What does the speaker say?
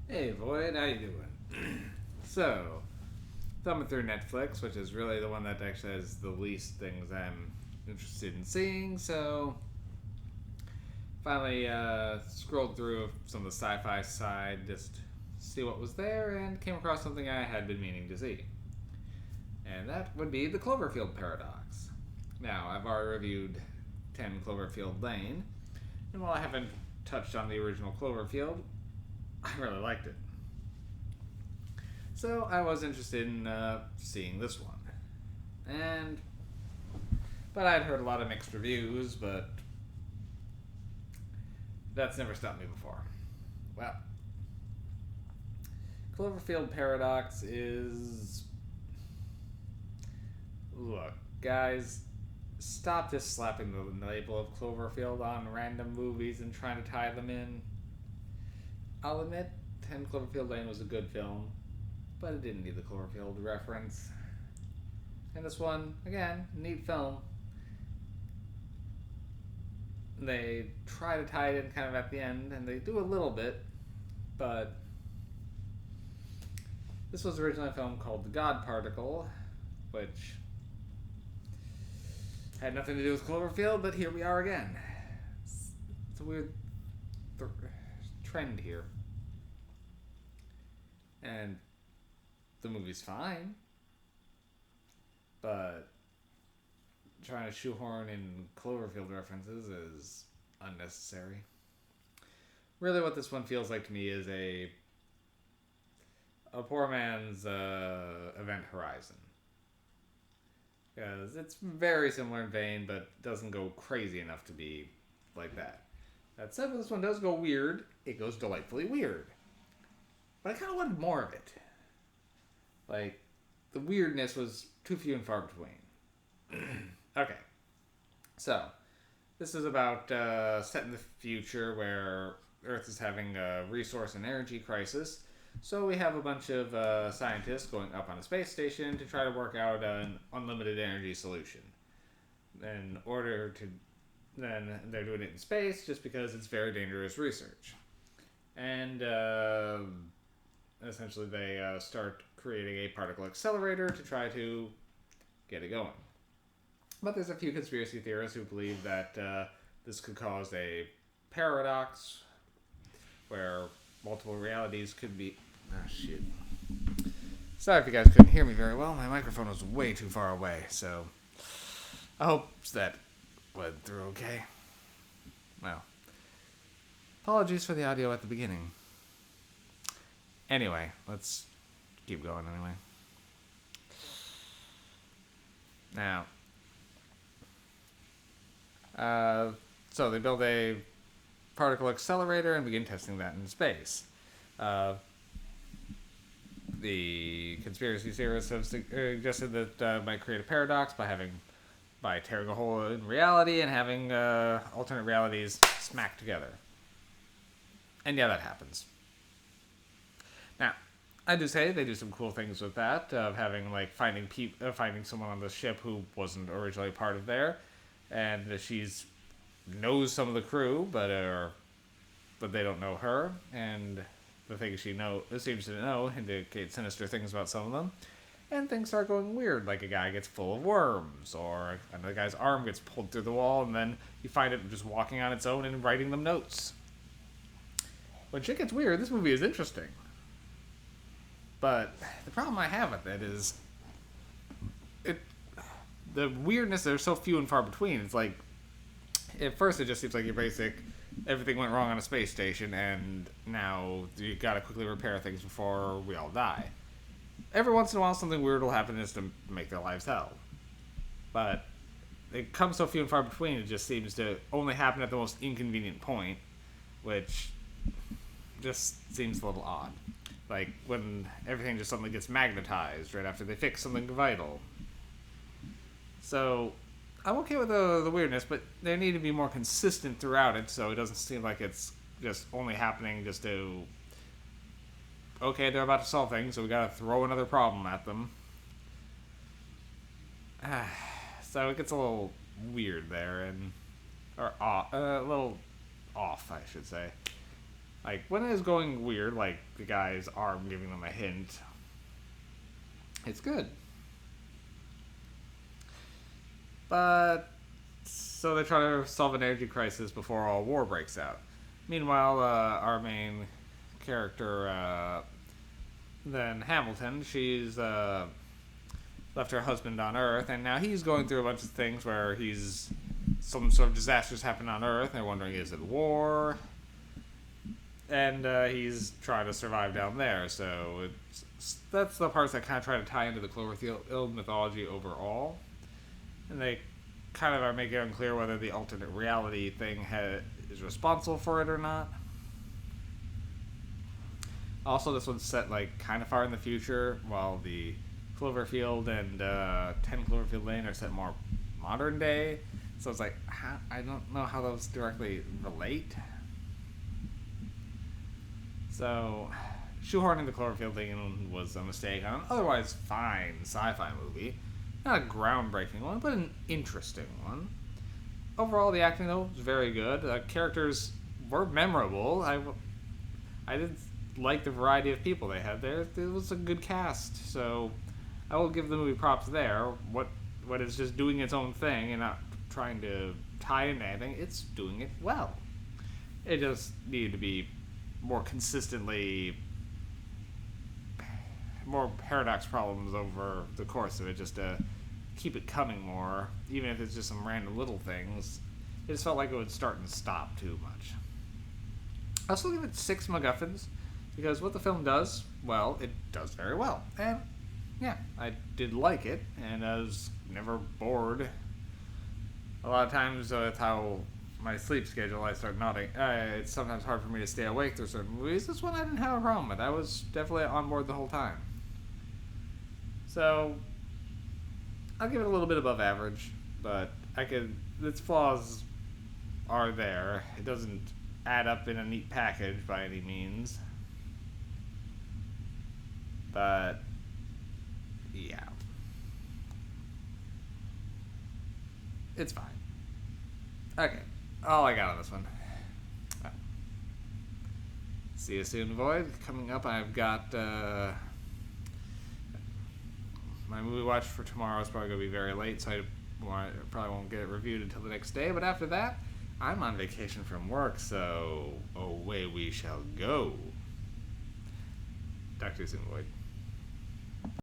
Hey Void, how you doing? So, thumbing through Netflix, which is really the one that actually has the least things I'm interested in seeing. So, finally scrolled through some of the sci-fi side just to see what was there, and came across something I had been meaning to see, and that would be the Cloverfield paradox. Now, I've already reviewed 10 Cloverfield Lane, and while I haven't touched on the original Cloverfield, I really liked it. So I was interested in seeing this one, and but I'd heard a lot of mixed reviews, but that's never stopped me before. Well, Cloverfield Paradox is look, guys, stop just slapping the label of Cloverfield on random movies and trying to tie them in. I'll admit, 10 Cloverfield Lane was a good film, but it didn't need the Cloverfield reference. And this one, again, neat film. They try to tie it in kind of at the end, and they do a little bit, but this was originally a film called The God Particle, which had nothing to do with Cloverfield, but here we are again. It's a weird trend here. And the movie's fine, but trying to shoehorn in Cloverfield references is unnecessary. Really, what this one feels like to me is a poor man's Event Horizon, because it's very similar in vein, but doesn't go crazy enough to be like that. That said, this one does go weird. It goes delightfully weird, but I kind of wanted more of it. Like, the weirdness was too few and far between. Okay, so this is about set in the future where Earth is having a resource and energy crisis. So we have a bunch of scientists going up on a space station to try to work out an unlimited energy solution. In order to, then they're doing it in space just because it's very dangerous research. And essentially they start creating a particle accelerator to try to get it going. But there's a few conspiracy theorists who believe that this could cause a paradox where multiple realities could be. Ah, shit. Sorry if you guys couldn't hear me very well. My microphone was way too far away, so I hope that went through okay. Well, apologies for the audio at the beginning. Anyway, let's keep going anyway. Now, so they build a particle accelerator and begin testing that in space. The conspiracy theorists have suggested that might create a paradox by tearing a hole in reality and having alternate realities smack together. And yeah, that happens. Now, I do say they do some cool things with that, of having like finding someone on the ship who wasn't originally part of there, and she's knows some of the crew, but they don't know her, and the things she seems to know indicate sinister things about some of them, and things start going weird, like a guy gets full of worms, or another guy's arm gets pulled through the wall, and then you find it just walking on its own and writing them notes. When shit gets weird, this movie is interesting. But the problem I have with it is the weirdness, there's so few and far between. It's like, at first it just seems like your basic, everything went wrong on a space station and now you gotta quickly repair things before we all die. Every once in a while something weird will happen just to make their lives hell. But it comes so few and far between, it just seems to only happen at the most inconvenient point, which just seems a little odd. Like when everything just suddenly gets magnetized right after they fix something vital. So I'm okay with the weirdness, but they need to be more consistent throughout it, so it doesn't seem like it's just only happening just to, okay, they're about to solve things, so we gotta throw another problem at them. So it gets a little weird there, a little off, I should say. Like, when it is going weird, like the guy's arm giving them a hint, it's good. But, so they try to solve an energy crisis before all war breaks out. Meanwhile, our main character, then Hamilton, she's left her husband on Earth, and now he's going through a bunch of things where some sort of disasters happen on Earth, and they're wondering, is it war? And he's trying to survive down there, so that's the parts that kind of try to tie into the Cloverfield mythology overall. And they kind of are making it unclear whether the alternate reality thing is responsible for it or not. Also, this one's set like kind of far in the future, while the Cloverfield and 10 Cloverfield Lane are set more modern day. So it's like, I don't know how those directly relate. So, shoehorning the Cloverfield thing was a mistake on an otherwise fine sci-fi movie. Not a groundbreaking one, but an interesting one. Overall, the acting, though, was very good. The characters were memorable. I did like the variety of people they had there. It was a good cast, so I will give the movie props there. What is just doing its own thing and not trying to tie into anything, it's doing it well. It just needed to be more paradox problems over the course of it, just to keep it coming more, even if it's just some random little things. It just felt like it would start and stop too much. I'll still give it 6 MacGuffins, because what the film does, well, it does very well. And yeah, I did like it, and I was never bored. A lot of times with how my sleep schedule, I start nodding. It's sometimes hard for me to stay awake through certain movies. This one I didn't have a problem with. I was definitely on board the whole time. So, I'll give it a little bit above average, but its flaws are there. It doesn't add up in a neat package by any means. But, yeah. It's fine. Okay. All I got on this one. See you soon, Void. Coming up, I've got my movie watch for tomorrow is probably going to be very late, so I probably won't get it reviewed until the next day. But after that, I'm on vacation from work, so away we shall go. Talk to you soon, Void.